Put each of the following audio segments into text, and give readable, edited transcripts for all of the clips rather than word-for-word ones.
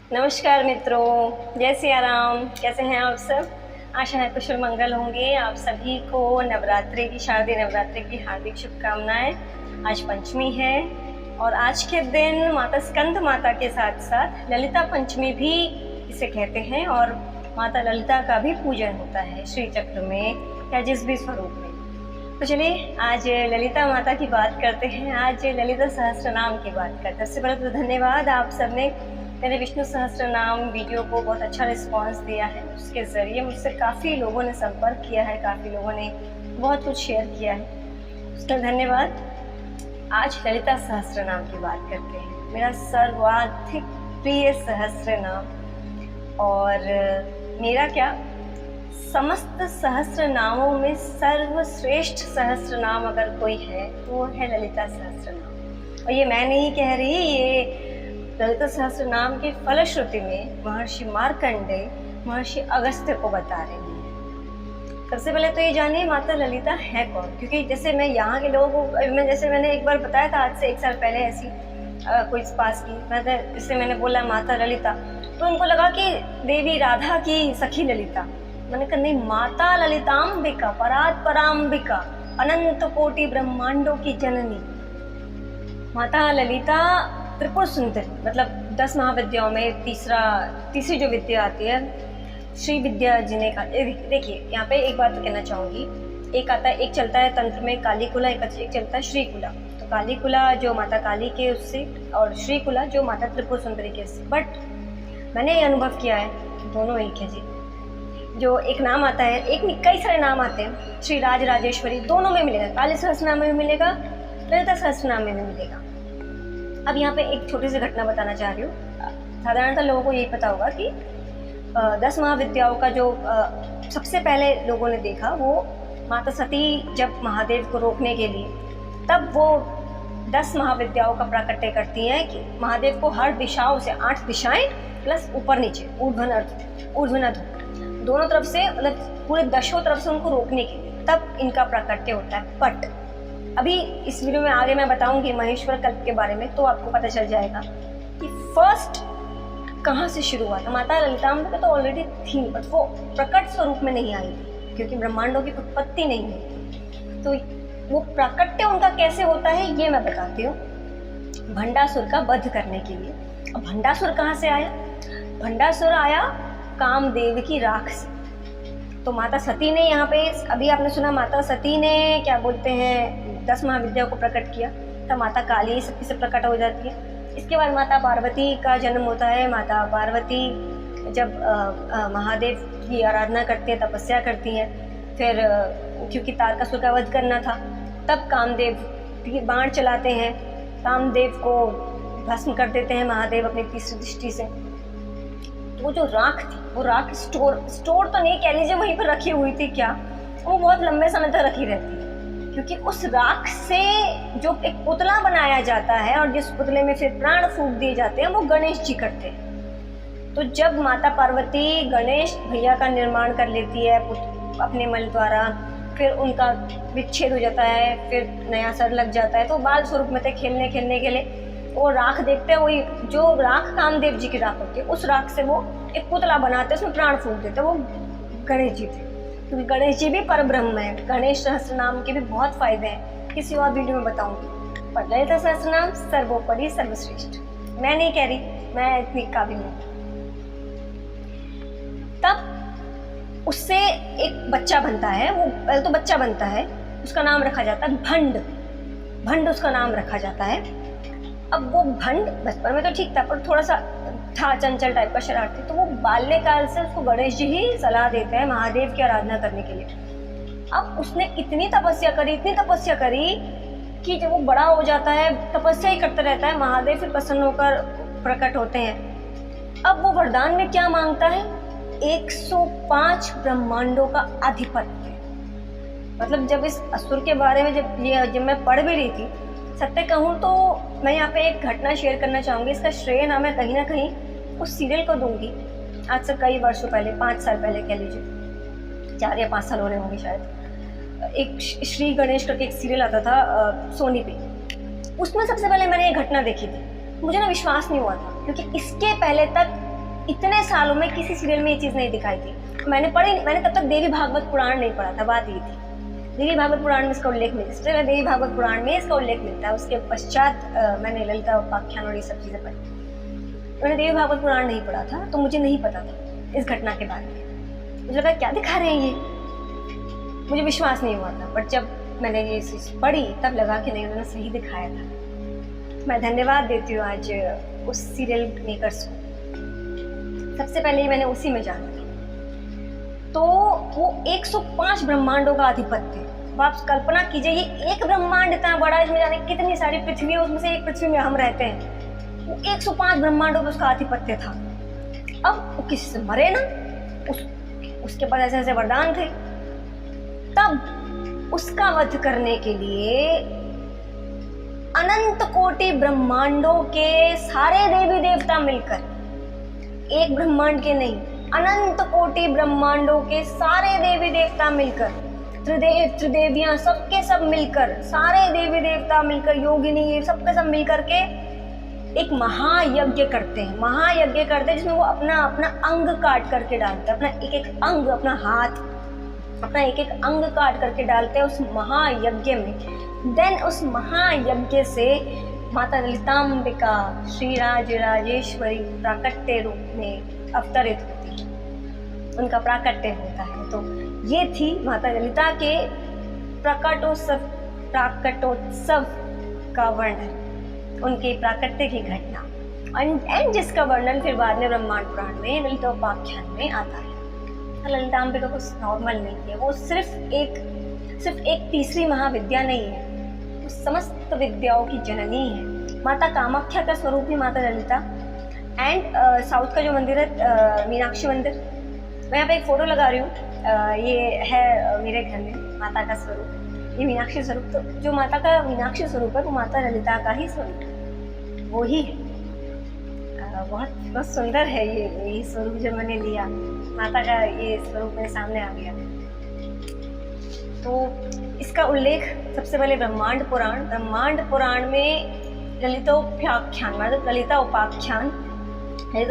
नमस्कार मित्रों, जय सिया राम। कैसे हैं आप सब? आशा है कुशल मंगल होंगे। आप सभी को नवरात्रि की, शारदीय नवरात्रि की हार्दिक शुभकामनाएं। आज पंचमी है और आज के दिन माता स्कंद माता के साथ साथ ललिता पंचमी भी इसे कहते हैं और माता ललिता का भी पूजन होता है श्री चक्र में या जिस भी स्वरूप में। तो चलिए आज ललिता माता की बात करते हैं। आज ललिता सहस्त्र नाम की बात करते हैं। सबसे पहले तो धन्यवाद, आप सबने मेरे विष्णु सहस्त्र नाम वीडियो को बहुत अच्छा रिस्पांस दिया है। उसके ज़रिए मुझसे काफ़ी लोगों ने संपर्क किया है, काफ़ी लोगों ने बहुत कुछ शेयर किया है, उसका धन्यवाद। आज ललिता सहस्त्र नाम की बात करते हैं। मेरा सर्वाधिक प्रिय सहस्त्र नाम और मेरा क्या, समस्त सहस्त्र नामों में सर्वश्रेष्ठ सहस्त्र नाम अगर कोई है तो वो है ललिता सहस्त्र नाम। और ये मैं नहीं कह रही, ये ललिता सहस्त्र नाम की फलश्रुति में महर्षि मार्कंडेय महर्षि अगस्त्य को बता रही है। सबसे पहले तो ये जानिए माता ललिता है कौन, क्योंकि जैसे मैं यहाँ के लोगों को जैसे मैंने एक बार बताया था आज से 1 साल पहले ऐसी कोई पास की जैसे मैंने बोला माता ललिता, तो उनको लगा कि देवी राधा की सखी ललिता। मैंने कहा नहीं, माता ललितांबिका परात परांबिका अनंत कोटि ब्रह्मांडों की जननी माता ललिता त्रिपुर सुंदरी, मतलब 10 महाविद्याओं में तीसरी जो विद्या आती है श्री विद्या जिन्हें का। देखिए यहाँ पे एक बात तो कहना चाहूँगी, एक आता है, एक चलता है तंत्र में कालीकुला, एक चलता है श्रीकुला। तो कालीकुला जो माता काली के उससे और श्रीकुला जो माता त्रिपुर सुंदरी के उससे। बट मैंने ये अनुभव किया है दोनों एक है जी। जो एक नाम आता है, एक कई सारे नाम आते हैं, श्री राज राजेश्वरी दोनों में मिलेगा, काली सहस्त्रनाम में भी मिलेगा, ललिता सहस्त्रनाम में भी मिलेगा। अब यहाँ पे एक छोटी सी घटना बताना चाह रही हूँ। साधारणतः लोगों को यही पता होगा कि 10 महाविद्याओं का जो सबसे पहले लोगों ने देखा वो माता सती जब महादेव को रोकने के लिए, तब वो 10 महाविद्याओं का प्राकट्य करती हैं कि महादेव को हर दिशाओं से 8 दिशाएं प्लस ऊपर नीचे ऊर्ध्वनध दोनों तरफ से, मतलब पूरे 10 तरफ से उनको रोकने के लिए, तब इनका प्राकट्य होता है। बट अभी इस वीडियो में आगे मैं बताऊंगी महेश्वर कल्प के बारे में, तो आपको पता चल जाएगा कि फर्स्ट कहाँ से शुरू हुआ था। माता ललितांबिका तो ऑलरेडी थी, बट वो प्रकट स्वरूप में नहीं आई थी क्योंकि ब्रह्मांडों की उत्पत्ति नहीं हुई। तो वो प्राकट्य उनका कैसे होता है ये मैं बताती हूँ। भंडासुर का वध करने के लिए। अब भंडासुर कहाँ से आया? भंडासुर आया कामदेव की राख से। तो माता सती ने यहाँ पे, अभी आपने सुना माता सती ने क्या बोलते हैं 10 महाविद्याओं को प्रकट किया, तब माता काली सबकी सब प्रकट हो जाती है। इसके बाद माता पार्वती का जन्म होता है। माता पार्वती जब महादेव की आराधना करती है, तपस्या करती हैं, फिर क्योंकि तारकासुर का वध करना था, तब कामदेव बाण चलाते हैं, कामदेव को भस्म कर देते हैं महादेव अपनी तीसरी दृष्टि से। वो जो राख थी, वो राख स्टोर तो नहीं कह लीजिए, वहीं पर रखी हुई थी क्या, वो बहुत लंबे समय तक रखी रहती है, क्योंकि उस राख से जो एक पुतला बनाया जाता है और जिस पुतले में फिर प्राण फूंक दिए जाते हैं वो गणेश जी करते हैं। तो जब माता पार्वती गणेश भैया का निर्माण कर लेती है अपने मल द्वारा, फिर उनका विच्छेद हो जाता है, फिर नया सर लग जाता है, तो बाल स्वरूप में थे खेलने के लिए वो राख देखते हैं, वही जो राख कामदेव जी की राख होती है, उस राख से वो एक पुतला बनाते हैं, उसमें प्राण फूंक देते हैं। वो गणेश जी थे, क्योंकि गणेश जी भी परब्रह्म है। गणेश सहस्त्र नाम के भी बहुत फायदे हैं, किसी और वीडियो में बताऊंगी। पर ललिता सहस्त्र नाम सर्वोपरि सर्वश्रेष्ठ। मैं नहीं कह रही, मैं इतनी काबिल हूँ। तब उससे एक बच्चा बनता है, वो पहले तो बच्चा बनता है, उसका नाम रखा जाता है भंड उसका नाम रखा जाता है। अब वो भंड बचपन में तो ठीक था, पर थोड़ा सा था चंचल टाइप का, शरारती। तो वो बाल्यकाल से उसको गणेश जी ही सलाह देते हैं महादेव की आराधना करने के लिए। अब उसने इतनी तपस्या करी कि जब वो बड़ा हो जाता है तपस्या ही करता रहता है, महादेव फिर प्रसन्न होकर प्रकट होते हैं। अब वो वरदान में क्या मांगता है? 105 ब्रह्मांडों का आधिपत्य। मतलब जब इस असुर के बारे में जब मैं पढ़ भी रही थी, सत्य कहूँ तो मैं यहाँ पे एक घटना शेयर करना चाहूँगी। इसका श्रेय ना मैं कहीं ना कहीं उस सीरियल को दूंगी। आज से कई वर्षों पहले, 5 साल पहले कह लीजिए, 4 या 5 साल हो रहे होंगे शायद, एक श्री गणेश करके एक सीरियल आता था सोनी पे। उसमें सबसे पहले मैंने ये घटना देखी थी। मुझे ना विश्वास नहीं हुआ था, क्योंकि इसके पहले तक इतने सालों में किसी सीरियल में ये चीज़ नहीं दिखाई थी। मैंने तब तक देवी भागवत पुराण नहीं पढ़ा था। बात ये थी, देवी भागवत पुराण में इसका उल्लेख मिलता है, इसलिए मैं देवी भागवत पुराण में इसका उल्लेख मिलता है। उसके पश्चात मैंने ललिता उपाख्यान और ये सब चीज़ें पढ़ी। मैंने देवी भागवत पुराण नहीं पढ़ा था, तो मुझे नहीं पता था इस घटना के बारे में। मुझे लगा क्या दिखा रहे हैं ये, मुझे विश्वास नहीं हुआ था। बट जब मैंने ये चीज़ पढ़ी तब लगा कि नहीं, उन्होंने सही दिखाया था। मैं धन्यवाद देती हूँ आज उस सीरियल मेकर्स को। सबसे पहले मैंने उसी में जाना था। तो वो 105 ब्रह्मांडों का अधिपत्य। अब आप कल्पना कीजिए, ये एक ब्रह्मांड इतना बड़ा, इसमें जाने कितनी सारी पृथ्वी है, उसमें से एक पृथ्वी में हम रहते हैं। वो 105 ब्रह्मांडों पर उसका आधिपत्य था। अब वो किसी से मरे ना, उसके पास ऐसे ऐसे वरदान थे। तब उसका वध करने के लिए अनंत कोटि ब्रह्मांडों के सारे देवी देवता मिलकर, एक ब्रह्मांड के नहीं, अनंत कोटि ब्रह्मांडों के सारे देवी देवता मिलकर, त्रिदेव त्रिदेवियां सबके सब मिलकर, सारे देवी देवता मिलकर, योगिनी ये सबके सब मिलकर के एक महायज्ञ करते हैं। महायज्ञ करते हैं जिसमें वो अपना अपना अंग काट करके डालते हैं, अपना एक एक अंग, अपना हाथ, अपना एक एक अंग काट करके डालते हैं उस महायज्ञ में। देन उस महायज्ञ से माता ललितांबिका श्री राजेश्वरी प्राकट्य रूप में अवतरित होती है, उनका प्राकट्य होता है। तो ये थी माता ललिता के प्राकटोत्सव का वर्णन, उनके प्राकट्य की घटना, एंड जिसका वर्णन फिर बाद में ब्रह्मांड पुराण में ललितोपाख्यान में आता है। ललितांबिका कुछ नॉर्मल नहीं है, वो सिर्फ एक तीसरी महाविद्या नहीं है, वो समस्त विद्याओं की जननी है। माता कामाख्या का स्वरूप ही माता ललिता। एंड साउथ का जो मंदिर है मीनाक्षी मंदिर, मैं यहाँ पे एक फोटो लगा रही हूँ, ये है मेरे घर में माता का स्वरूप, ये मीनाक्षी स्वरूप। तो जो माता का मीनाक्षी स्वरूप है वो माता ललिता का ही स्वरूप है, वो ही है। बहुत सुंदर है ये स्वरूप जो मैंने लिया, माता का ये स्वरूप मेरे सामने आ गया। तो इसका उल्लेख सबसे पहले ब्रह्मांड पुराण में ललितोपाख्यान, मतलब ललिता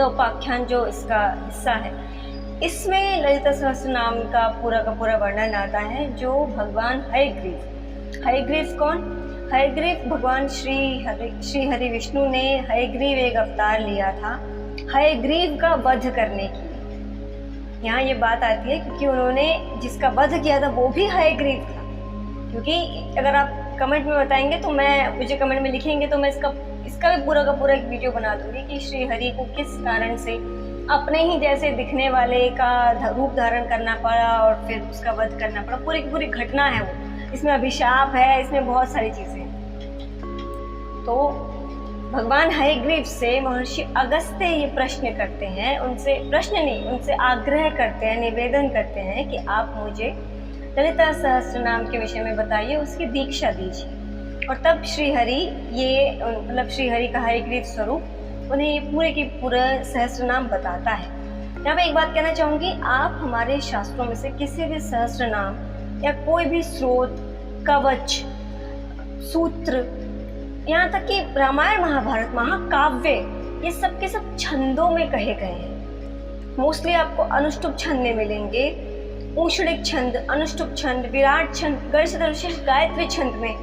उपाख्यान जो इसका हिस्सा है, इसमें ललिता सहस्त्र नाम का पूरा वर्णन आता है। जो भगवान हयग्रीव कौन? हयग्रीव भगवान श्री हरि विष्णु ने हयग्रीव एक अवतार लिया था हयग्रीव का वध करने के लिए। यहाँ ये बात आती है क्योंकि उन्होंने जिसका वध किया था वो भी हयग्रीव था। क्योंकि अगर आप कमेंट में बताएंगे तो मुझे कमेंट में लिखेंगे तो मैं इसका भी पूरा का पूरा एक वीडियो बना दूंगी कि श्री हरि को किस कारण से अपने ही जैसे दिखने वाले का रूप धारण करना पड़ा और फिर उसका वध करना पड़ा। पूरी की पूरी घटना है वो, इसमें अभिशाप है, इसमें बहुत सारी चीजें हैं। तो भगवान हयग्रीव से महर्षि अगस्त्य ये प्रश्न करते हैं, उनसे आग्रह करते हैं, निवेदन करते हैं कि आप मुझे ललिता सहस्त्र नाम के विषय में बताइए, उसकी दीक्षा दीजिए। और तब श्री हरि का हयग्रीव स्वरूप उन्हें ये पूरे की पूरा सहस्त्र नाम बताता है। यहाँ पे एक बात कहना चाहूँगी, आप हमारे शास्त्रों में से किसी भी सहस्त्र नाम या कोई भी स्रोत, कवच, सूत्र, यहाँ तक कि रामायण महाभारत महाकाव्य, ये सब के सब छंदों में कहे गए हैं। मोस्टली आपको अनुष्टुप छंद में मिलेंगे, ऊषणिक छंद, अनुष्टुप छंद, विराट छंद, गर्जदर्शिश गायत्री छंद में,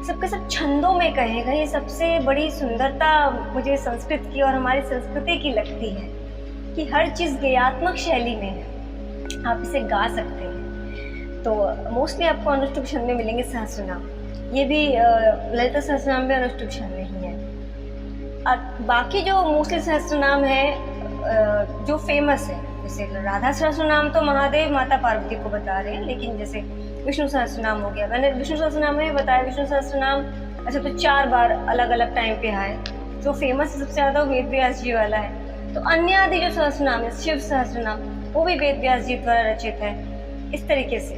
सबके सब छंदों में कहे गए। ये सबसे बड़ी सुंदरता मुझे संस्कृत की और हमारी संस्कृति की लगती है कि हर चीज़ गयात्मक शैली में है, आप इसे गा सकते हैं। तो मोस्टली आपको अनुष्टुप छंद में मिलेंगे सहस्त्र नाम, ये भी ललिता सहस्त्र नाम भी अनुष्टुप छंद में ही है। बाकी जो मोस्टली सहस्त्र नाम है जो फेमस है, जैसे राधा सहस्त्र नाम तो महादेव माता पार्वती को बता रहे हैं, लेकिन जैसे विष्णु सहस्त्र नाम हो गया, मैंने विष्णु सहस्त्र नाम में बताया। विष्णु सहस्त्र नाम अच्छा तो 4 बार अलग अलग टाइम पे आए। जो फेमस सबसे ज़्यादा वेद व्यास जी वाला है। तो अन्य आदि जो सहस्त्र नाम है, शिव सहस्त्र नाम, वो भी वेद व्यास जी द्वारा रचित है इस तरीके से।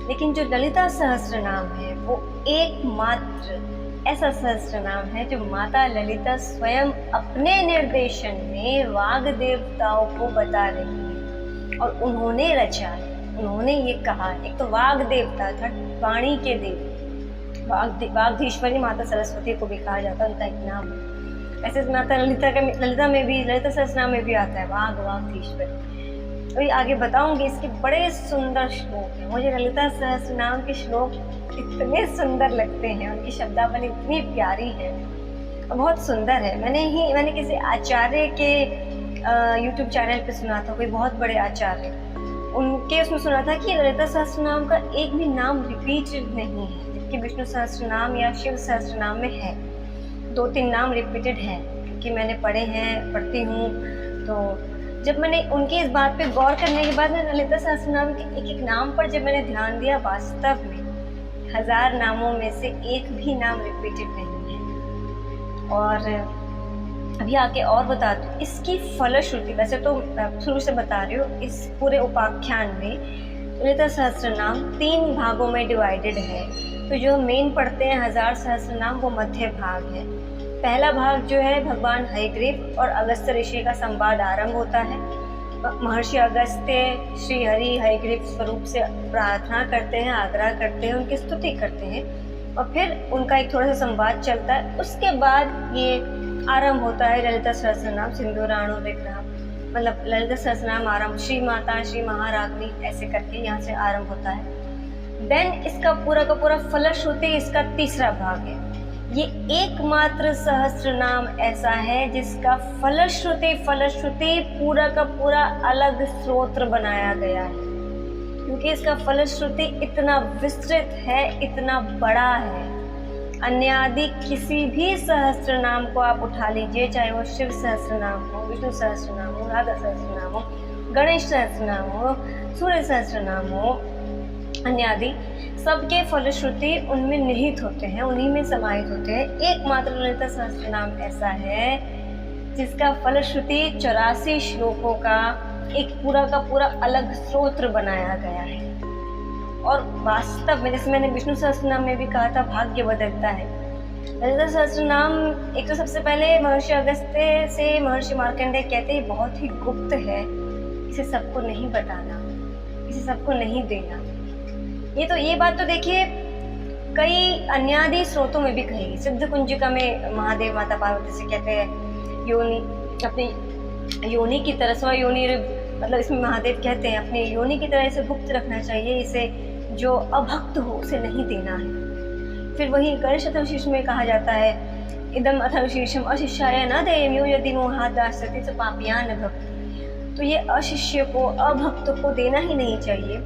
लेकिन जो ललिता सहस्त्र नाम है वो एकमात्र ऐसा सहस्त्र नाम है जो माता ललिता स्वयं अपने निर्देशन में वाग देवताओं को बता रही है और उन्होंने रचा है। उन्होंने ये कहा, एक तो वाग देवता था, वाणी के देव, वागधीश्वरी माता सरस्वती को भी कहा जाता है, उनका एक नाम। ऐसे इसमें आता है ललिता में भी, ललिता सहस्रनाम में भी आता है वाघ वागधीश्वर। तो आगे बताऊंगी, इसके बड़े सुंदर श्लोक हैं। मुझे ललिता सहस्रनाम के श्लोक इतने सुंदर लगते हैं, उनकी शब्दावली इतनी प्यारी है, बहुत सुंदर है। मैंने किसी आचार्य के YouTube चैनल पे सुना था, कोई बहुत बड़े आचार्य, उनके उसमें सुना था कि ललिता सहस्रनाम का एक भी नाम रिपीटेड नहीं है, जबकि विष्णु सहस्रनाम या शिव सहस्रनाम में है। 2-3 नाम रिपीटेड हैं, क्योंकि मैंने पढ़ती हूँ। तो जब मैंने उनकी इस बात पे गौर करने के बाद में ललिता सहस्रनाम के एक एक नाम पर जब मैंने ध्यान दिया, वास्तव में 1000 नामों में से एक भी नाम रिपीटेड नहीं है। और अभी आके और बता दूँ इसकी फलश्रुति, वैसे तो शुरू से बता रही हूँ, इस पूरे उपाख्यान में ललिता सहस्रनाम 3 भागों में डिवाइडेड है। तो जो मेन पढ़ते हैं 1000 सहस्रनाम, वो मध्य भाग है। पहला भाग जो है भगवान हयग्रीव और अगस्त्य ऋषि का संवाद आरंभ होता है। महर्षि अगस्त्य श्री हरि हयग्रीव स्वरूप से प्रार्थना करते हैं, आग्रह करते हैं, उनकी स्तुति करते हैं, और फिर उनका एक थोड़ा सा संवाद चलता है। उसके बाद ये आरंभ होता है ललिता सहस्रनाम सिंदूराणु विग्रह, मतलब ललिता सहस्रनाम आरंभ, श्री माता श्री महाराग्नी ऐसे करके यहाँ से आरंभ होता है। देन इसका पूरा का पूरा फलश्रुति इसका तीसरा भाग है। ये एकमात्र सहस्रनाम ऐसा है जिसका फलश्रुति पूरा का पूरा अलग स्तोत्र बनाया गया है, क्योंकि इसका फलश्रुति इतना विस्तृत है, इतना बड़ा है। अन्यादि किसी भी सहस्रनाम को आप उठा लीजिए, चाहे वो शिव सहस्रनाम हो, विष्णु सहस्रनाम हो, राधा सहस्रनाम हो, गणेश सहस्रनाम हो, सूर्य सहस्रनाम हो, अन्यादि सबके फलश्रुति उनमें निहित होते हैं, उन्हीं में समाहित होते हैं। एकमात्र ललिता सहस्रनाम ऐसा है जिसका फलश्रुति 84 श्लोकों का एक पूरा का पूरा अलग स्तोत्र बनाया गया है। और वास्तव में, जैसे मैंने विष्णु सहस्रनाम में भी कहा था, भाग्य बदलता है। ललिता सहस्रनाम एक तो सबसे पहले महर्षि अगस्त्य से महर्षि मार्कंडेय कहते हैं बहुत ही गुप्त है, इसे सबको नहीं बताना, इसे सबको नहीं देना। ये बात तो देखिए कई अन्यादि स्रोतों में भी कही। सिद्ध कुंजिका में महादेव माता पार्वती से कहते हैं योनि, अपनी योनि की तरह, स्व योनि, मतलब इसमें महादेव कहते हैं अपनी योनि की तरह इसे गुप्त रखना चाहिए, इसे जो अभक्त हो उसे नहीं देना है। फिर वही गणेश अथर्वशीर्ष में कहा जाता है इदम अथर्वशीर्षम अशिष्याय न देयम्यो यदि मोहात् दास्यति च पापीयान् भक्ति। तो ये अशिष्य को, अभक्त को देना ही नहीं चाहिए।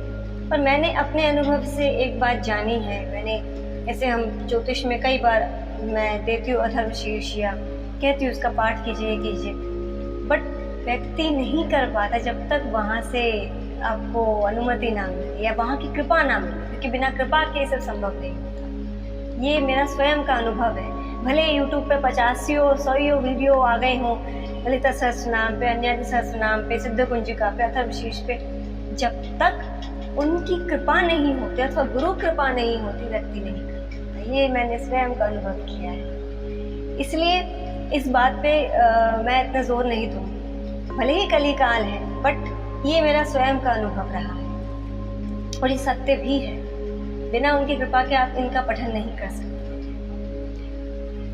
पर मैंने अपने अनुभव से एक बात जानी है, ऐसे हम ज्योतिष में कई बार मैं देती हूँ अथर्वशीर्ष या कहती हूँ उसका पाठ कीजिए, बट व्यक्ति नहीं कर पाता जब तक वहाँ से आपको अनुमति ना मिले या वहाँ की कृपा ना मिले, क्योंकि बिना कृपा के सब संभव नहीं होता। ये मेरा स्वयं का अनुभव है। भले यूट्यूब पे 50-100 वीडियो आ गए हों ललिता सहस्रनाम पे, अन्यादि सहस्रनाम पे, सिद्ध कुंजिका पे, अथर्वशीर्ष पे, जब तक उनकी कृपा नहीं होती अथवा गुरु कृपा नहीं होती, व्यक्ति नहीं करता। ये मैंने स्वयं का अनुभव किया है। इसलिए इस बात पे मैं इतना जोर नहीं दूँगी, भले ही कलिकाल है, बट ये मेरा स्वयं का अनुभव रहा है और ये सत्य भी है। बिना उनकी कृपा के आप इनका पठन नहीं कर सकते।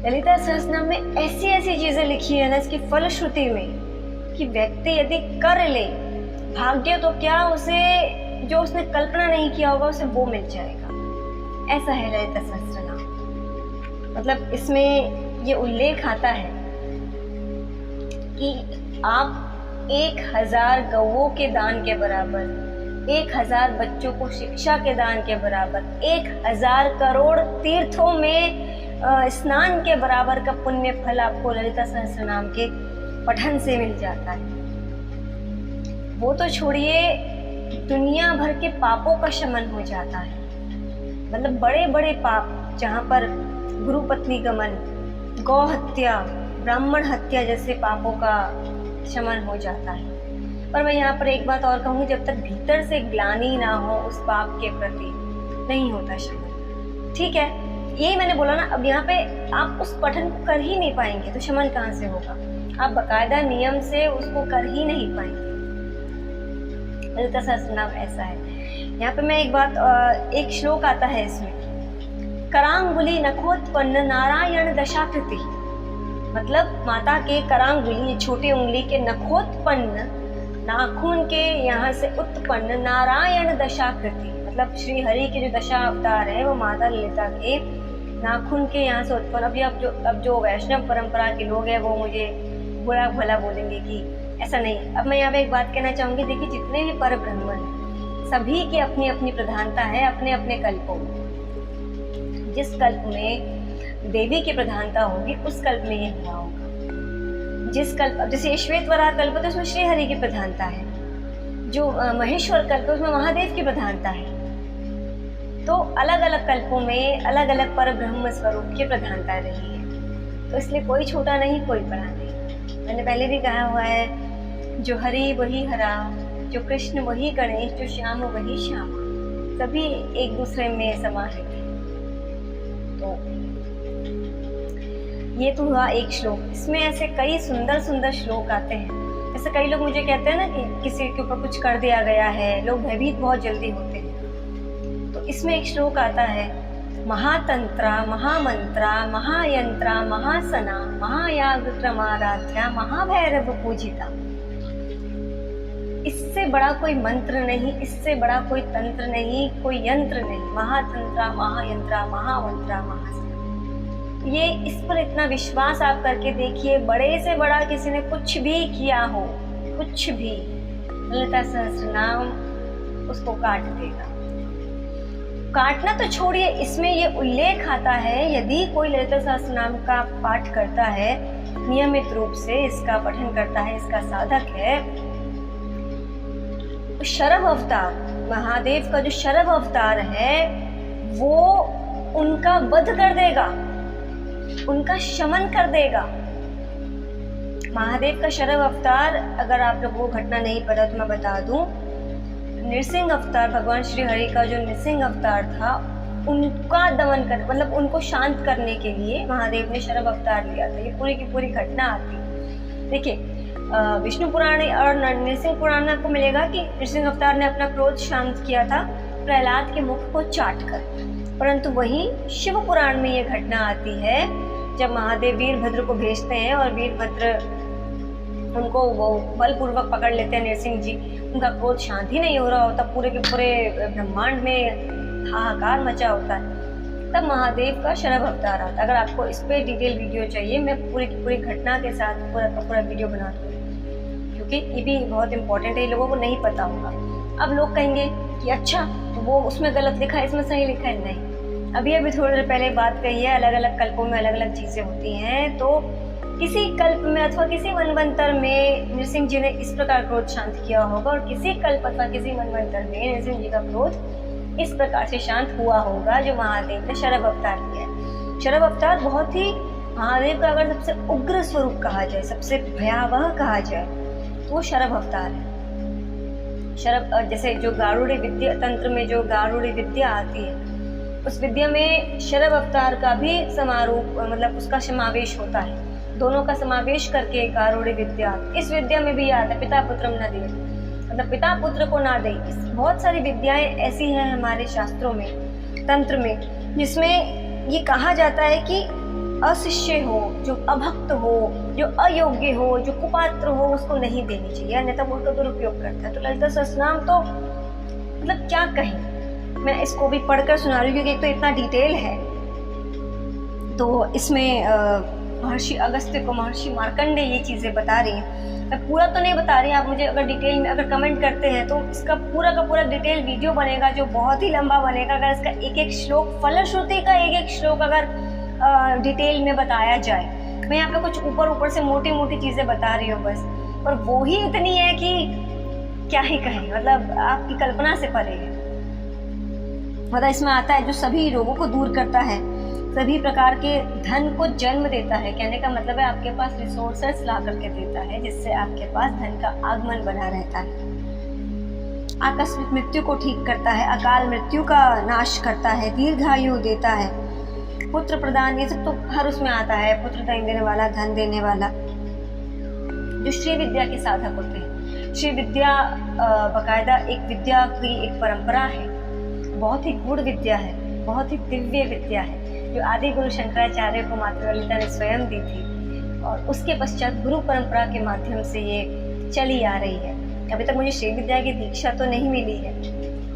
ललिता सहस्रनाम में ऐसी ऐसी चीजें लिखी है ना इसकी फलश्रुति में, कि व्यक्ति यदि कर ले, भाग्य तो क्या, उसे जो उसने कल्पना नहीं किया होगा उसे वो मिल जाएगा। ऐसा है ललिता सहस्रनाम। मतलब इसमें ये उल्लेख आता है कि आप 1000 गौओं के दान के बराबर, 1000 बच्चों को शिक्षा के दान के बराबर, 1000 करोड़ तीर्थों में स्नान के बराबर का पुण्य फल आपको ललिता सहस्रनाम के पठन से मिल जाता है। वो तो छोड़िए, दुनिया भर के पापों का शमन हो जाता है। मतलब बड़े बड़े पाप, जहाँ पर गुरु पत्नी गमन, गौ हत्या, ब्राह्मण हत्या जैसे पापों का शमन हो जाता है। पर मैं यहाँ पर एक बात और कहूँगी, जब तक भीतर से ग्लानि ना हो उस पाप के प्रति, नहीं होता शमन। ठीक है, यही मैंने बोला ना। अब यहाँ पे आप उस पठन को कर ही नहीं पाएंगे तो शमन कहाँ से होगा? आप बकायदा नियम से उसको कर ही नहीं पाएंगे। ललिता सहस्रनाम ऐसा है। यहाँ पे मैं एक श्लोक आता है इसमें, करांगुली नखोत्पन्न नारायण दशाकृति। मतलब माता के करांगुली, छोटी उंगली के नखोत्पन्न नाखून के यहाँ से उत्पन्न नारायण दशाकृति, मतलब श्री हरि के जो दशा अवतार है वो माता ललिता के नाखून के यहाँ से उत्पन्न। अभी अब जो वैष्णव परंपरा के लोग हैं वो मुझे बुरा भला बोलेंगे कि ऐसा नहीं। अब मैं यहाँ पे एक बात कहना चाहूँगी, देखिए जितने भी पर ब्रह्म हैं सभी की अपनी अपनी प्रधानता है अपने अपने कल्पों में। जिस कल्प में देवी की प्रधानता होगी उस कल्प में ये हुआ होगा। जिस कल्प, जैसे श्वेत वराह कल्प तो उसमें श्री हरि की प्रधानता है, जो महेश्वर कल्प उसमें महादेव की प्रधानता है। तो अलग अलग कल्पों में अलग अलग पर ब्रह्म स्वरूप की प्रधानता रही है। तो इसलिए कोई छोटा नहीं कोई बड़ा नहीं। मैंने पहले भी कहा हुआ है, जो हरि वही हरा, जो कृष्ण वही गणेश, जो श्याम वही श्यामा, सभी एक दूसरे में समाहित है। तो ये तो हुआ एक श्लोक। इसमें ऐसे कई सुंदर सुंदर श्लोक आते हैं। जैसे कई लोग मुझे कहते हैं ना कि किसी के ऊपर कुछ कर दिया गया है, लोग भयभीत बहुत जल्दी होते हैं। तो इसमें एक श्लोक आता है, महातंत्रा महामंत्रा महायंत्रा महासना महायागक्रमाराध्या महाभैरव पूजिता। इससे बड़ा कोई मंत्र नहीं, इससे बड़ा कोई तंत्र नहीं, कोई यंत्र नहीं। महातंत्रा महायंत्रा महामंत्रा महासना, ये इस पर इतना विश्वास आप करके देखिए। बड़े से बड़ा किसी ने कुछ भी किया हो, कुछ भी, ललिता सहस्रनाम उसको काट देगा। काटना तो छोड़िए, इसमें ये उल्लेख आता है, यदि कोई ललिता सहस्रनाम का पाठ करता है, नियमित रूप से इसका पठन करता है, इसका साधक है, तो शरभ अवतार, महादेव का जो शरभ अवतार है वो उनका वध कर देगा, उनका शमन कर देगा। महादेव का शरभ अवतार, अगर आप लोगों को घटना नहीं पता तो मैं बता दूं, नृसिंह अवतार, भगवान श्री हरि का जो नृसिंह अवतार था उनका दमन कर, मतलब उनको शांत करने के लिए महादेव ने शरभ अवतार लिया था। ये पूरी की पूरी घटना आती। देखिए विष्णु पुराण और नृसिंह पुराण में आपको मिलेगा कि नृसिंह अवतार ने अपना क्रोध शांत किया था प्रहलाद के मुख को चाट कर, परंतु वहीं शिव पुराण में ये घटना आती है जब महादेव वीरभद्र को भेजते हैं और वीरभद्र उनको वो बलपूर्वक पकड़ लेते हैं नृसिंह जी। उनका क्रोध शांत ही नहीं हो रहा होता, पूरे के पूरे ब्रह्मांड में हाहाकार मचा होता है, तब महादेव का शरभ अवतार आता है। अगर आपको इस पे डिटेल वीडियो चाहिए, मैं पूरी की पूरी घटना के साथ पूरा का पूरा वीडियो बना दूँगी, क्योंकि ये भी बहुत इंपॉर्टेंट है, लोगों को नहीं पता होगा। अब लोग कहेंगे कि अच्छा तो वो उसमें गलत लिखा है, इसमें सही लिखा है। नहीं, अभी थोड़ी देर पहले बात कही है, अलग अलग कल्पों में अलग अलग चीज़ें होती हैं। तो किसी कल्प में अथवा किसी मनवंतर में नृसिंह जी ने इस प्रकार क्रोध शांत किया होगा, और किसी कल्प अथवा किसी मनवंतर में नृसिंह जी का क्रोध इस प्रकार से शांत हुआ होगा जो महादेव ने शरभ अवतार किया है। शरभ अवतार बहुत ही महादेव का अगर सबसे उग्र स्वरूप कहा जाए, सबसे भयावह कहा जाए, तो वो शरभ अवतार है। शरभ, जैसे जो गारुड़ी विद्या तंत्र में जो गारुड़ी विद्या आती है, उस विद्या में शरभ अवतार का भी समारोह, मतलब उसका समावेश होता है। दोनों का समावेश करके गारुड़ी विद्या, इस विद्या में भी याद है पिता पुत्रम न दे, मतलब पिता पुत्र को ना दे। बहुत सारी विद्याएं ऐसी हैं हमारे शास्त्रों में, तंत्र में, जिसमें ये कहा जाता है कि अशिष्य हो, जो अभक्त हो, जो अयोग्य हो, जो कुपात्र हो, उसको नहीं देनी चाहिए, अन्यथा वो उसका दुरुपयोग करता है। तो ललिता सहस्रनाम तो मतलब क्या कहें, मैं इसको भी पढ़कर सुना रही हूँ क्योंकि एक तो इतना डिटेल है। तो इसमें महर्षि अगस्त्य को महर्षि मार्कंडे ये चीज़ें बता रही हैं। मैं पूरा तो नहीं बता रही, आप मुझे अगर डिटेल में अगर कमेंट करते हैं तो इसका पूरा का पूरा डिटेल वीडियो बनेगा जो बहुत ही लंबा बनेगा। अगर इसका एक एक श्लोक, फलश्रुति का एक एक श्लोक अगर डिटेल में बताया जाए, मैं यहाँ पे कुछ ऊपर ऊपर से मोटी मोटी चीज़ें बता रही हूँ बस, और वो ही इतनी है कि क्या ही कहें, मतलब आपकी कल्पना से परे है। मतलब इसमें आता है जो सभी रोगों को दूर करता है, सभी प्रकार के धन को जन्म देता है। कहने का मतलब है आपके पास रिसोर्सेस ला करके देता है, जिससे आपके पास धन का आगमन बना रहता है। आकस्मिक मृत्यु को ठीक करता है, अकाल मृत्यु का नाश करता है, दीर्घायु देता है, पुत्र प्रदान, ये सब तो हर उसमें आता है। पुत्र देने वाला, धन देने वाला। जो श्री विद्या के साधक होते हैं, श्री विद्या बाकायदा एक विद्या की एक परंपरा है, बहुत ही गूढ़ विद्या है, बहुत ही दिव्य विद्या है, जो आदि गुरु शंकराचार्य को माता ललिता ने स्वयं दी थी। और उसके पश्चात गुरु परंपरा के माध्यम से ये चली आ रही है। अभी तक मुझे श्री विद्या की दीक्षा तो नहीं मिली है,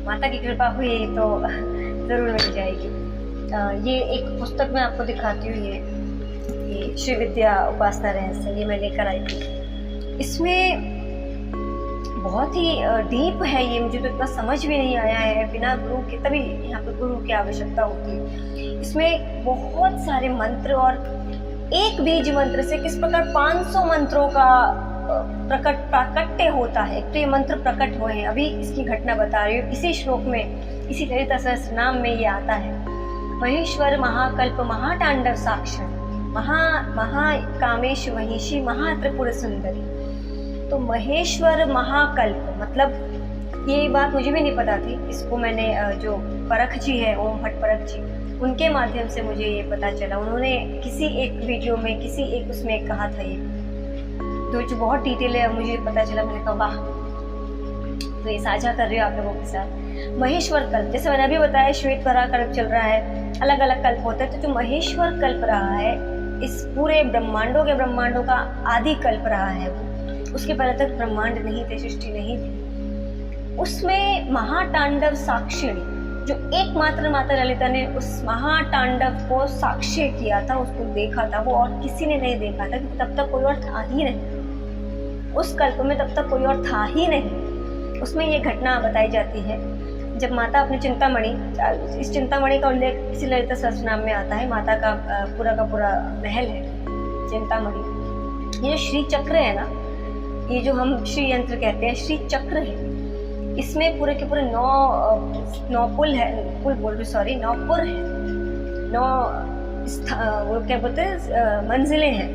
माता की कृपा हुई तो ज़रूर मिल जाएगी। ये एक पुस्तक मैं आपको दिखाती हूँ, ये श्री विद्या उपासना रहस्य, ये मैं लेकर आई थी। इसमें बहुत ही डीप है ये, मुझे तो इतना समझ भी नहीं आया है बिना गुरु के, तभी यहाँ पे गुरु की आवश्यकता होती है। इसमें बहुत सारे मंत्र और एक बीज मंत्र से किस प्रकार 500 मंत्रों का प्राकट्य होता है। तो ये मंत्र प्रकट हुए हैं, अभी इसकी घटना बता रही हूँ। इसी श्लोक में, इसी ललिता सहस्त्रनाम में ये आता है, महेश्वर महाकल्प महातांडव साक्षर महाकामेश महिषी महात्रिपुर सुंदरी। तो महेश्वर महाकल्प मतलब, ये बात मुझे भी नहीं पता थी, इसको मैंने जो परख जी है, ओम भट्ट परख जी, उनके माध्यम से मुझे ये पता चला। उन्होंने किसी एक वीडियो में, किसी एक उसमें कहा था, ये जो बहुत डिटेल है, मुझे पता चला। मैंने कहा वाह, तो ये साझा कर रही हूँ आप लोगों के साथ। महेश्वर कल्प, जैसे मैंने अभी बताया श्वेत वराह कल्प चल रहा है, अलग अलग कल्प होते हैं। तो जो महेश्वर कल्प रहा है, इस पूरे ब्रह्मांडों का आदि कल्प रहा है वो। उसके पहले तक ब्रह्मांड नहीं थे, सृष्टि नहीं थी। उसमें महातांडव साक्षिणी, जो एकमात्र माता ललिता ने उस महातांडव को साक्ष्य किया था, उसको देखा था, वो और किसी ने नहीं देखा था, क्योंकि तब तक कोई और था ही नहीं उस कल्प में, तब तक कोई और था ही नहीं। उसमें ये घटना बताई जाती है, जब माता अपनी चिंतामणि, इस चिंतामणि का उल्लेख इसी ललिता सहस्त्रनाम में आता है, माता का पूरा महल है चिंतामणि। ये जो श्री चक्र है ना, ये जो हम श्री यंत्र कहते हैं, श्री चक्र है। इसमें पूरे के पूरे 9 पुल है, नौ पुर है, 9 वो क्या बोलते हैं, मंजिलें हैं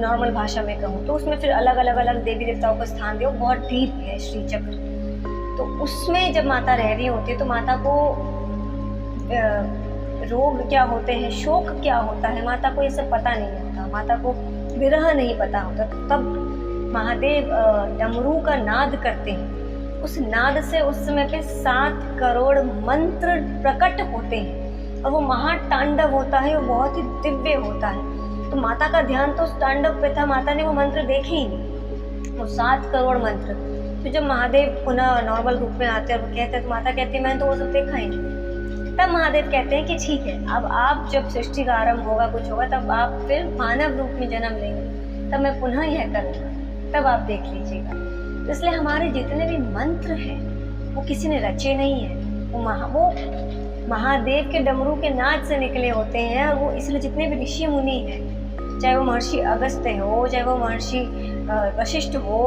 नॉर्मल भाषा में कहूँ तो। उसमें फिर अलग अलग देवी देवताओं को स्थान दिया, बहुत डीप है श्री चक्र। तो उसमें जब माता रह रही होती है, तो माता को रोग क्या होते हैं, शोक क्या होता है, माता को ये सब पता नहीं होता, माता को विरह नहीं पता होता। तब महादेव डमरू का नाद करते हैं, उस नाद से उस समय पे 7 करोड़ मंत्र प्रकट होते हैं, और वो महातांडव होता है, वो बहुत ही दिव्य होता है। तो माता का ध्यान तो उस तांडव पे था, माता ने वो मंत्र देखे ही नहीं, वो 7 करोड़ मंत्र। तो जब महादेव पुनः नॉर्मल रूप में आते हैं और वो कहते हैं, तो माता कहती है मैंने तो वो सब देखा ही नहीं। तब महादेव कहते हैं कि ठीक है, अब आप जब सृष्टि का आरंभ होगा, कुछ होगा, तब आप फिर मानव रूप में जन्म लेंगे, तब मैं पुनः यह करूँगा, तब आप देख लीजिएगा। तो इसलिए हमारे जितने भी मंत्र हैं, वो किसी ने रचे नहीं है, वो महादेव के डमरू के नाद से निकले होते हैं। और वो इसलिए जितने भी ऋषि मुनि हैं, चाहे वो महर्षि अगस्त्य हो, चाहे वो महर्षि वशिष्ठ हो,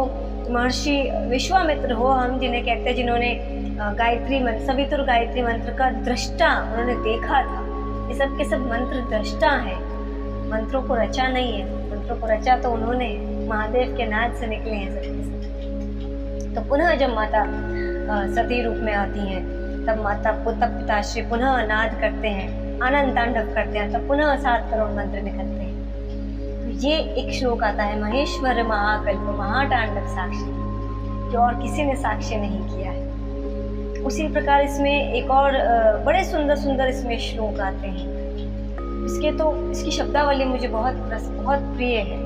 महर्षि विश्वामित्र हो, हम जिन्हें कहते हैं, जिन्होंने गायत्री मंत्र, सवितुर गायत्री मंत्र का दृष्टा उन्होंने देखा था, ये सब के सब मंत्र दृष्टा है, मंत्रों को रचा नहीं है। मंत्रों को रचा तो उन्होंने, महादेव के नाद से निकले हैं सबके सब। तो पुनः जब माता सती रूप में आती हैं, तब माता पिताश्री पुनः नाद करते हैं, आनंद तांडव करते हैं, तब पुनः 7 करोड़ मंत्र निकलते हैं। तो ये एक श्लोक आता है, महेश्वर महाकल्प महातांडव साक्षी, जो और किसी ने साक्ष्य नहीं किया है। उसी प्रकार इसमें एक और बड़े सुंदर सुंदर इसमें श्लोक आते हैं। इसकी शब्दावली मुझे बहुत प्रिय है।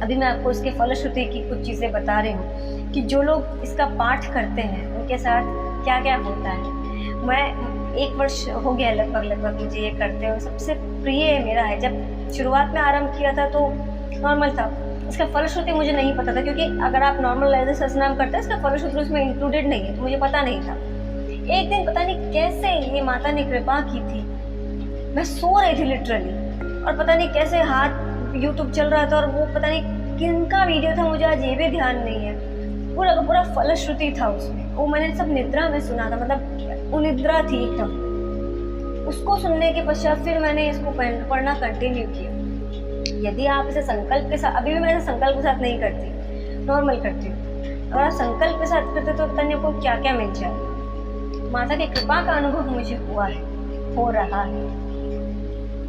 अभी मैं आपको इसके फलश्रुति की कुछ चीज़ें बता रही हूँ कि जो लोग इसका पाठ करते हैं उनके साथ क्या क्या होता है। मैं 1 वर्ष हो गया लगभग मुझे ये करते हुए। सबसे प्रिय मेरा है, जब शुरुआत में आरंभ किया था तो नॉर्मल था, इसका फलश्रुति मुझे नहीं पता था, क्योंकि अगर आप नॉर्मल ललिता सहस्त्रनाम करते हैं, इसका फलश्रुति उसमें इंक्लूडेड नहीं है, तो मुझे पता नहीं था। एक दिन पता नहीं कैसे ये माता ने कृपा की थी, मैं सो रही थी लिटरली, और पता नहीं कैसे हाथ यूट्यूब चल रहा था और वो पता नहीं किनका वीडियो था, मुझे आज ये भी ध्यान नहीं है। पूरा फलश्रुति था उसमें, वो मैंने सब निद्रा में सुना था, मतलब वो निद्रा थी एकदम। उसको सुनने के पश्चात फिर मैंने इसको पढ़ना कंटिन्यू किया। यदि आप इसे संकल्प के साथ, अभी भी मैं इसे संकल्प के साथ नहीं करती, नॉर्मल करती हूँ, अगर आप संकल्प के साथ करते तो पता नहीं आपको क्या क्या मिल जाए। माता की कृपा का अनुभव मुझे हुआ है, हो रहा है।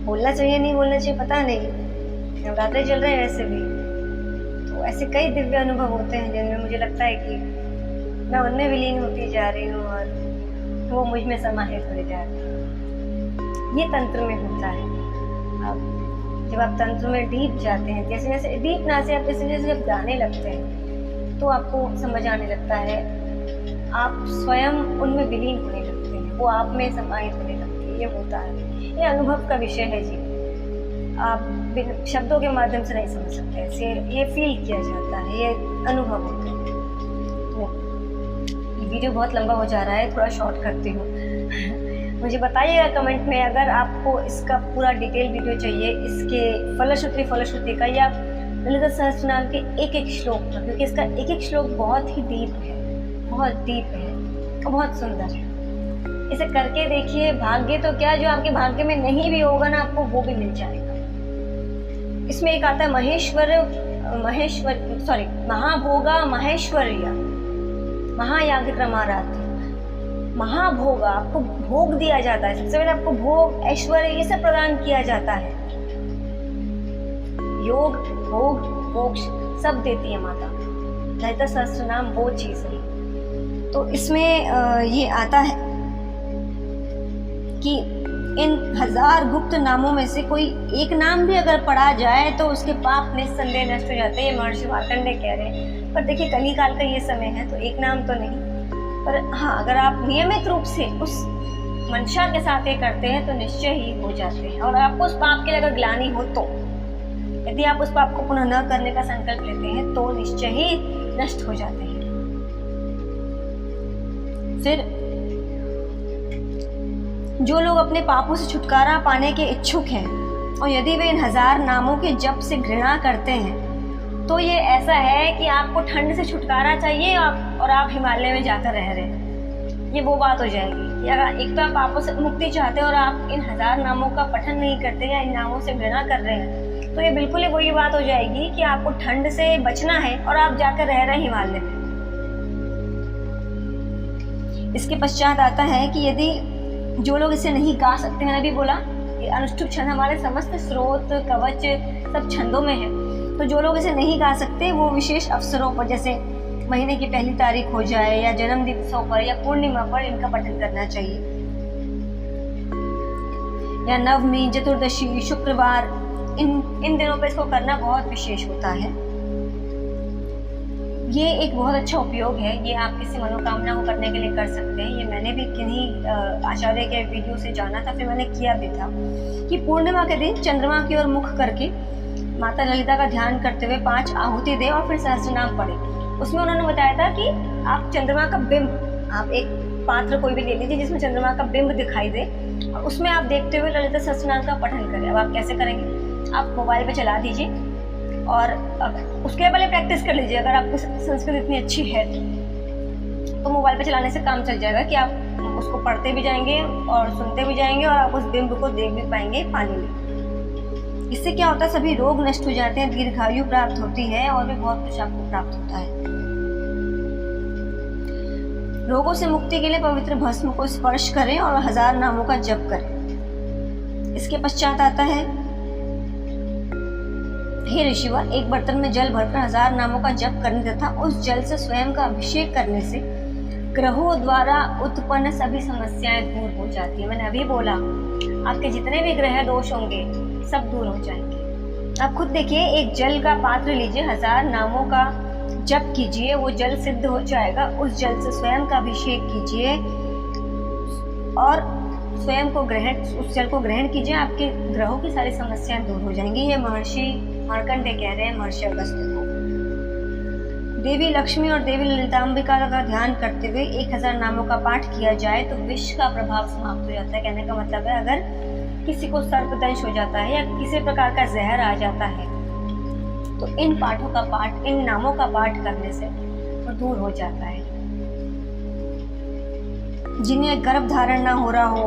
बोलना चाहिए नहीं बोलना चाहिए पता नहीं, नवरात्रे चल रहे हैं वैसे भी, तो ऐसे कई दिव्य अनुभव होते हैं जिनमें मुझे लगता है कि मैं उनमें विलीन होती जा रही हूँ और वो मुझ में समाहित हो जा रही है। ये तंत्र में होता है। अब जब आप तंत्र में डीप जाते हैं, जैसे जैसे डीपना से आप जैसे जैसे गाने लगते हैं तो आपको समझ आने लगता है, आप स्वयं उनमें विलीन होने लगते हैं, वो आप में समाहित होने लगती है। ये होता है, ये अनुभव का विषय है जी। आप शब्दों के माध्यम से नहीं समझ सकते, ऐसे ये फील किया जाता है, ये अनुभव होता है। तो ये वीडियो बहुत लंबा हो जा रहा है, थोड़ा शॉर्ट करती हूँ। मुझे बताइएगा कमेंट में अगर आपको इसका पूरा डिटेल वीडियो चाहिए, इसके फलश्रुति का, या ललिता सहस्त्रनाम के एक एक श्लोक का, क्योंकि इसका एक एक श्लोक बहुत ही डीप है, बहुत डीप है और बहुत सुंदर है। इसे करके देखिए, भाग्य तो क्या, जो आपके भाग्य में नहीं भी होगा ना, आपको वो भी मिल जाएगा। इसमें एक आता है महाभोगा महेश्वर्य महायाज्ञ क्रमाराध्य। महाभोगा, आपको भोग दिया जाता है, सबसे पहले आपको भोग ऐश्वर्य ये सब प्रदान किया जाता है। योग भोग मोक्ष सब देती है माता। ललिता सहस्त्रनाम वो चीज है। तो इसमें ये आता है कि इन 1000 गुप्त नामों में से कोई एक नाम भी अगर पढ़ा जाए तो उसके पाप निस्संदेह नष्ट हो जाते हैं, ये महर्षि मार्कंडेय कह रहे हैं। पर देखिए कली काल का ये समय है, तो एक नाम तो नहीं, पर हाँ अगर आप नियमित रूप से उस मंशा के साथ ये करते हैं तो निश्चय ही हो जाते हैं। और आपको उस पाप के लिए अगर ग्लानि हो तो, यदि आप उस पाप को पुनः न करने का संकल्प लेते हैं तो निश्चय ही नष्ट हो जाते हैं। फिर जो लोग अपने पापों से छुटकारा पाने के इच्छुक हैं और यदि वे इन 1000 नामों के जप से घृणा करते हैं, तो ये ऐसा है कि आपको ठंड से छुटकारा चाहिए और आप हिमालय में जाकर रह रहे हैं, ये वो बात हो जाएगी। या एक तो आप पापों से मुक्ति चाहते हैं और आप इन 1000 नामों का पठन नहीं करते या इन नामों से घृणा कर रहे हैं, तो ये बिल्कुल ही वही बात हो जाएगी कि आपको ठंड से बचना है और आप जाकर रह रहे हैं हिमालय में। इसके पश्चात आता है कि यदि जो लोग इसे नहीं गा सकते, मैंने अभी बोला ये अनुष्ठुप छंद हमारे समस्त स्रोत कवच सब छंदों में है, तो जो लोग इसे नहीं गा सकते वो विशेष अवसरों पर, जैसे महीने की पहली तारीख हो जाए या जन्म दिवसों पर या पूर्णिमा पर इनका पठन करना चाहिए, या नवमी, चतुर्दशी, शुक्रवार, इन दिनों पर इसको करना बहुत विशेष होता है। ये एक बहुत अच्छा उपयोग है, ये आप किसी मनोकामना को करने के लिए कर सकते हैं। ये मैंने भी किन्हीं आचार्य के वीडियो से जाना था, फिर मैंने किया भी था कि पूर्णिमा के दिन चंद्रमा की ओर मुख करके माता ललिता का ध्यान करते हुए 5 आहुति दें और फिर सहस्त्रनाम पढ़े। उसमें उन्होंने बताया था कि आप चंद्रमा का बिंब, आप एक पात्र कोई भी ले लीजिए जिसमें चंद्रमा का बिंब दिखाई दे और उसमें आप देखते हुए ललिता सहस्त्रनाम का पठन करें। अब आप कैसे करेंगे, आप मोबाइल पे चला दीजिए और उसके पहले प्रैक्टिस कर लीजिए। अगर आपको संस्कृत इतनी अच्छी है तो मोबाइल पे चलाने से काम चल जाएगा कि आप उसको पढ़ते भी जाएंगे और सुनते भी जाएंगे और आप उस बिंब को देख भी पाएंगे पानी में। इससे क्या होता है, सभी रोग नष्ट हो जाते हैं, दीर्घायु प्राप्त होती है और भी बहुत कुछ आपको प्राप्त होता है। रोगों से मुक्ति के लिए पवित्र भस्म को स्पर्श करें और 1000 नामों का जप करें। इसके पश्चात आता है, हे ऋषिवर, एक बर्तन में जल भरकर 1000 नामों का जप करने तथा उस जल से स्वयं का अभिषेक करने से ग्रहों द्वारा उत्पन्न सभी समस्याएं दूर हो जाती है। मैंने अभी बोला आपके जितने भी ग्रह दोष होंगे सब दूर हो जाएंगे। आप खुद देखिए, एक जल का पात्र लीजिए, 1000 नामों का जप कीजिए, वो जल सिद्ध हो जाएगा। उस जल से स्वयं का अभिषेक कीजिए और स्वयं को उस जल को ग्रहण कीजिए, आपके ग्रहों की सारी समस्याएं दूर हो जाएंगी। ये महर्षि मार्कंडेय कह रहे हैं महर्षि अगस्त्य को। देवी लक्ष्मी और देवी ललितांबिका का ध्यान करते हुए 1000 नामों का पाठ किया जाए तो विष का प्रभाव समाप्त हो जाता है। कहने का मतलब है, अगर किसी को सर्पदंश हो जाता है या किसी प्रकार का जहर आ जाता है तो इन पाठों का पाठ, इन नामों का पाठ करने से वो दूर हो जाता है। जिन्हें गर्भ धारण ना हो रहा हो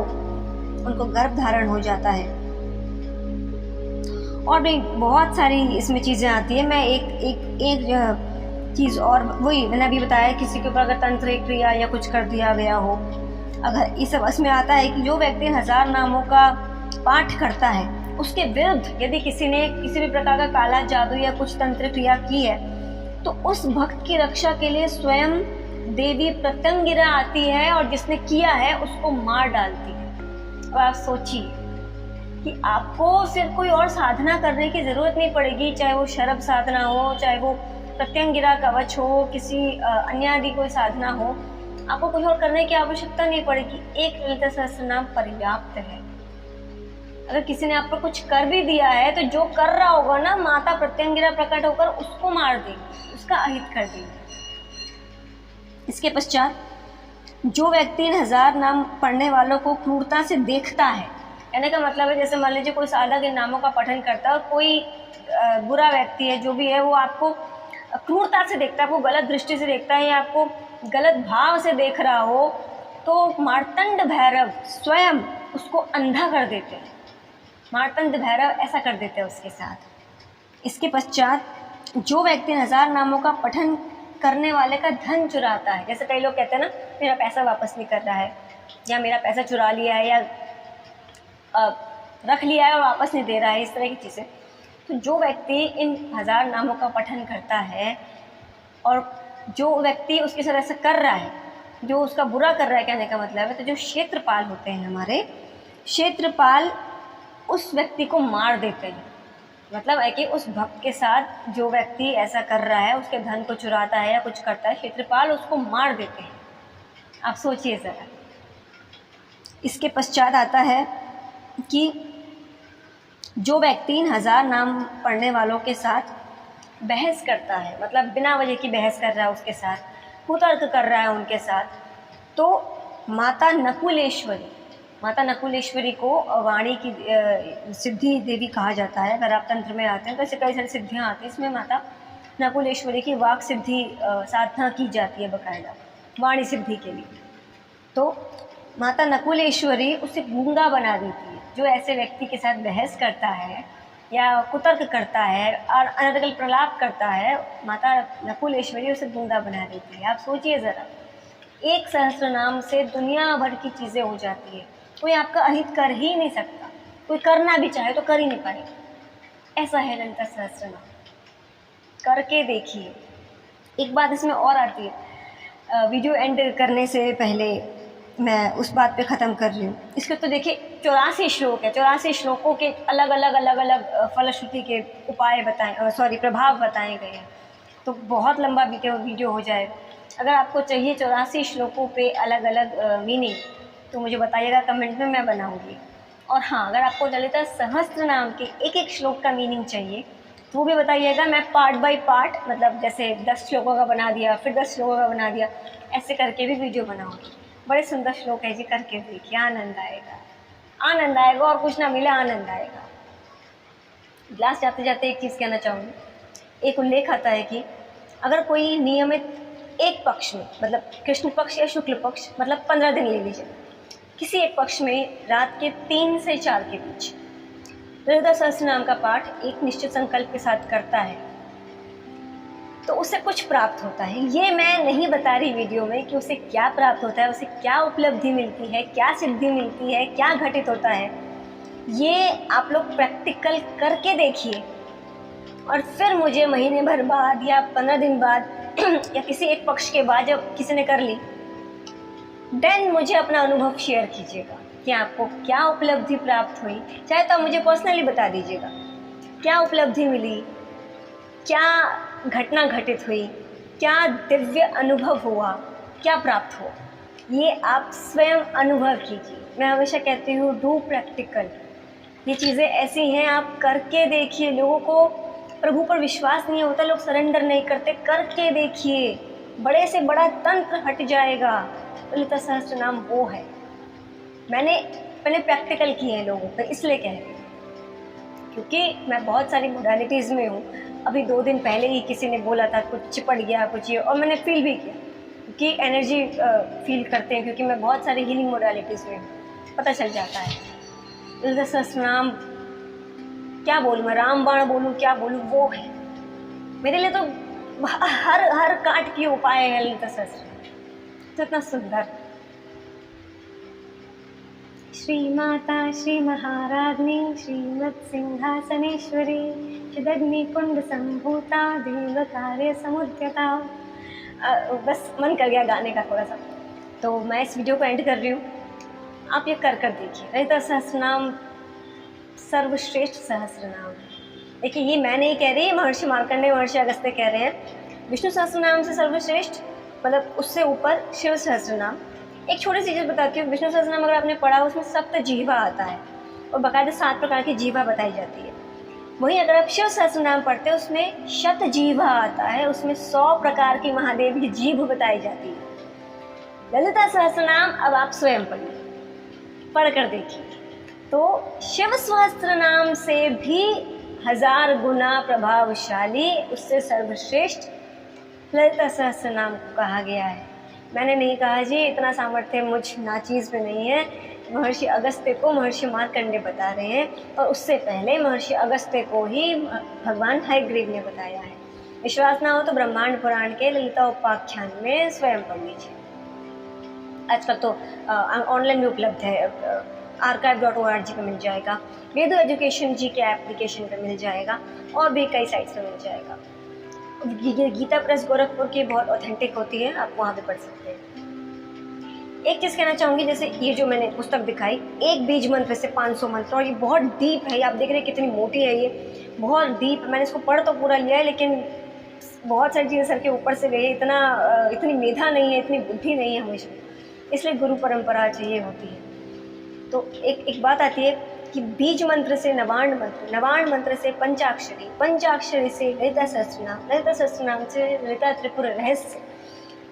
उनको गर्भ धारण हो जाता है। और भी बहुत सारी इसमें चीज़ें आती है। मैं एक चीज़ और, वही मैंने अभी बताया, किसी के ऊपर अगर तंत्र क्रिया या कुछ कर दिया गया हो, अगर इस सब इसमें आता है कि जो व्यक्ति 1000 नामों का पाठ करता है उसके विरुद्ध यदि किसी ने किसी भी प्रकार का काला जादू या कुछ तंत्र क्रिया की है तो उस भक्त की रक्षा के लिए स्वयं देवी प्रत्यंगिरा आती है और जिसने किया है उसको मार डालती है। अब आप सोचिए, कि आपको फिर कोई और साधना करने की ज़रूरत नहीं पड़ेगी, चाहे वो शरभ साधना हो, चाहे वो प्रत्यंगिरा कवच हो, किसी अन्य आदि कोई साधना हो, आपको कुछ और करने की आवश्यकता नहीं पड़ेगी। एक ललिता सहस्त्रनाम पर्याप्त है। अगर किसी ने आप पर कुछ कर भी दिया है तो जो कर रहा होगा ना, माता प्रत्यंगिरा प्रकट होकर उसको मार देगी, उसका अहित कर देगी। इसके पश्चात जो व्यक्ति इन 1000 नाम पढ़ने वालों को क्रूरता से देखता है, कहने का मतलब है जैसे मान लीजिए कोई साधक इन नामों का पठन करता है और कोई बुरा व्यक्ति है जो भी है, वो आपको क्रूरता से देखता है, आपको गलत दृष्टि से देखता है या आपको गलत भाव से देख रहा हो, तो मार्तंड भैरव स्वयं उसको अंधा कर देते हैं। मार्तंड भैरव ऐसा कर देते हैं उसके साथ। इसके पश्चात जो व्यक्ति 1000 नामों का पठन करने वाले का धन चुराता है, जैसे कई लोग कहते हैं ना मेरा पैसा वापस नहीं कर रहा है, या मेरा पैसा चुरा लिया है, या रख लिया है और वापस नहीं दे रहा है, इस तरह की चीज़ें। तो जो व्यक्ति इन 1000 नामों का पठन करता है और जो व्यक्ति उसके साथ ऐसा कर रहा है, जो उसका बुरा कर रहा है, कहने का मतलब है, तो जो क्षेत्रपाल होते हैं हमारे, क्षेत्रपाल उस व्यक्ति को मार देते हैं। मतलब है कि उस भक्त के साथ जो व्यक्ति ऐसा कर रहा है, उसके धन को चुराता है या कुछ करता है, क्षेत्रपाल उसको मार देते हैं। आप सोचिए ज़रा। इसके पश्चात आता है कि जो व्यक्ति इन 1000 नाम पढ़ने वालों के साथ बहस करता है, मतलब बिना वजह की बहस कर रहा है उसके साथ, कुतर्क कर रहा है उनके साथ, तो माता नकुलेश्वरी को वाणी की सिद्धि देवी कहा जाता है। अगर आप तंत्र में आते हैं तो ऐसे कई सारी सिद्धियाँ आती हैं, इसमें माता नकुलेश्वरी की वाक सिद्धि साधना की जाती है बाकायदा वाणी सिद्धि के लिए। तो माता नकुलेश्वरी उसे गूंगा बना देती है। जो ऐसे व्यक्ति के साथ बहस करता है या कुतर्क करता है और अनर्गल प्रलाप करता है, माता नकुलेश्वरी उसे गूंगा बना देती है। आप सोचिए ज़रा, एक सहस्त्रनाम से दुनिया भर की चीज़ें हो जाती है। कोई आपका अहित कर ही नहीं सकता, कोई करना भी चाहे तो कर ही नहीं पाएगा। ऐसा है ललिता सहस्त्रनाम, करके देखिए। एक बात इसमें और आती है, वीडियो एंड करने से पहले मैं उस बात पे ख़त्म कर रही हूँ। इसके तो देखिए 84 श्लोक है, 84 श्लोकों के अलग अलग फलश्रुति के उपाय बताए, प्रभाव बताए गए हैं, तो बहुत लंबा वीडियो हो जाएगा। अगर आपको चाहिए 84 श्लोकों पे अलग अलग मीनिंग, तो मुझे बताइएगा कमेंट में, मैं बनाऊंगी। और हाँ, अगर आपको ललिता सहस्त्र नाम के एक एक श्लोक का मीनिंग चाहिए तो वो भी बताइएगा। मैं पार्ट बाय पार्ट, मतलब जैसे 10 श्लोकों का बना दिया, फिर 10 श्लोकों का बना दिया, ऐसे करके भी वीडियो बनाऊंगी। बड़े सुंदर श्लोक है जी, करके देखिए, आनंद आएगा और कुछ ना मिले आनंद आएगा। लास्ट जाते जाते एक चीज़ कहना चाहूँगी। एक उल्लेख आता है कि अगर कोई नियमित एक पक्ष में, मतलब कृष्ण पक्ष या शुक्ल पक्ष, मतलब 15 दिन ले लीजिए, किसी एक पक्ष में रात के 3 से 4 के बीच ललिता सहस्त्र नाम का पाठ एक निश्चित संकल्प के साथ करता है तो उसे कुछ प्राप्त होता है। ये मैं नहीं बता रही वीडियो में कि उसे क्या प्राप्त होता है, उसे क्या उपलब्धि मिलती है, क्या सिद्धि मिलती है, क्या घटित होता है। ये आप लोग प्रैक्टिकल करके देखिए और फिर मुझे महीने भर बाद या 15 दिन बाद या किसी एक पक्ष के बाद जब किसी ने कर ली, देन मुझे अपना अनुभव शेयर कीजिएगा कि आपको क्या उपलब्धि प्राप्त हुई। चाहे तो आप मुझे पर्सनली बता दीजिएगा क्या उपलब्धि मिली, क्या घटना घटित हुई, क्या दिव्य अनुभव हुआ, क्या प्राप्त हुआ। ये आप स्वयं अनुभव कीजिए। मैं हमेशा कहती हूँ डू प्रैक्टिकल। ये चीज़ें ऐसी हैं, आप करके देखिए। लोगों को प्रभु पर विश्वास नहीं होता, लोग सरेंडर नहीं करते, करके देखिए, बड़े से बड़ा तंत्र हट जाएगा। ललिता सहस्त्र नाम वो है। मैंने प्रैक्टिकल किए हैं लोगों पे, इसलिए कह रही हूँ क्योंकि मैं बहुत सारी मोडालिटीज़ में हूँ। अभी 2 दिन पहले ही किसी ने बोला था कुछ चिपट गया कुछ ये, और मैंने फील भी किया क्योंकि एनर्जी फील करते हैं, क्योंकि मैं बहुत सारी हीलिंग मोडालिटीज़ में हूँ, पता चल जाता है। ललिता सहस्त्र नाम क्या बोलूँ मैं, रामबाण बोलूँ, क्या बोलूँ, वो है मेरे लिए। तो हर काट की उपाय है ललिता सहस्त्र, तो इतना सुंदर। श्री माता श्री महाराज्ञी श्रीमत् सिंहासनेश्वरी चिदग्निकुंड संभूता देव कार्य समुद्यता। बस मन कर गया गाने का थोड़ा सा, तो मैं इस वीडियो को एंड कर रही हूँ। आप ये कर देखिए। ललिता सहस्त्र नाम सर्वश्रेष्ठ सहस्त्र नाम है। देखिए ये मैं नहीं कह रही, महर्षि मार्कंडेय महर्षि अगस्त्य कह रहे हैं। विष्णु सहस्त्र नाम से सर्वश्रेष्ठ मतलब उससे ऊपर शिव सहस्त्र नाम। एक छोटी सी चीज़ बताती हूँ, विष्णु सहस्त्र नाम अगर आपने पढ़ा उसमें सप्त जीवा आता है और बाकायदा 7 प्रकार की जीवा बताई जाती है। वहीं अगर आप शिव सहस्त्र नाम पढ़ते हैं उसमें शत जीवा आता है, उसमें 100 प्रकार की महादेव की जीभ बताई जाती है। ललिता सहस्त्र नाम अब आप स्वयं पढ़िए, पढ़कर देखिए तो शिव सहस्त्र नाम से भी 1000 गुना प्रभावशाली, उससे सर्वश्रेष्ठ ललिता सहस्त्र नाम को कहा गया है। मैंने नहीं कहा जी, इतना सामर्थ्य मुझ नाचीज़ में नहीं है। महर्षि अगस्त्य को महर्षि मार्कंडेय बता रहे हैं और उससे पहले महर्षि अगस्त्य को ही भगवान हयग्रीव ने बताया है। विश्वास ना हो तो ब्रह्मांड पुराण के ललिता उपाख्यान में स्वयं पढ़ लीजिए। आजकल तो ऑनलाइन भी उपलब्ध है, archive.org पे मिल जाएगा, वेदो एजुकेशन जी के एप्लीकेशन पे मिल जाएगा और भी कई साइट्स पे मिल जाएगा। गीता प्रेस गोरखपुर की बहुत ऑथेंटिक होती है, आप वहाँ पे पढ़ सकते हैं। एक चीज़ कहना चाहूँगी, जैसे ये जो मैंने पुस्तक दिखाई, एक बीज मंत्र से 500 मंत्र, और ये बहुत डीप है। आप देख रहे हैं कितनी मोटी है, ये बहुत डीप है। मैंने इसको पढ़ तो पूरा लिया है लेकिन बहुत सारी चीज़ें सर के ऊपर से गई, इतनी मेधा नहीं है, इतनी बुद्धि नहीं है हमेशा, इसलिए गुरु परंपरा चाहिए होती है। तो एक बात आती है कि बीज मंत्र से नवाण मंत्र, नवाण मंत्र से पंचाक्षरी, पंचाक्षरी से ललिता सहस्त्रनाम, ललिता सहस्त्रनाम से ललिता त्रिपुर रहस्य,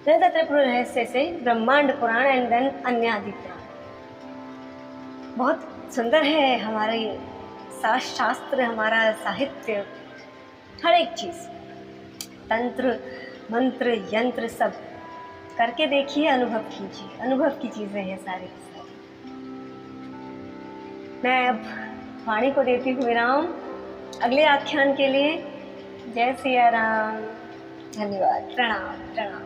ललिता त्रिपुर रहस्य से ब्रह्मांड पुराण एंड देन अन्य आदि पुराण। बहुत सुंदर है हमारा ये शास्त्र, हमारा साहित्य, हर एक चीज़, तंत्र मंत्र यंत्र सब करके देखिए, अनुभव कीजिए, अनुभव की चीज़ें हैं सारी। मैं अब वाणी को देती हूँ विराम अगले आख्यान के लिए। जय सिया राम, धन्यवाद, प्रणाम प्रणाम।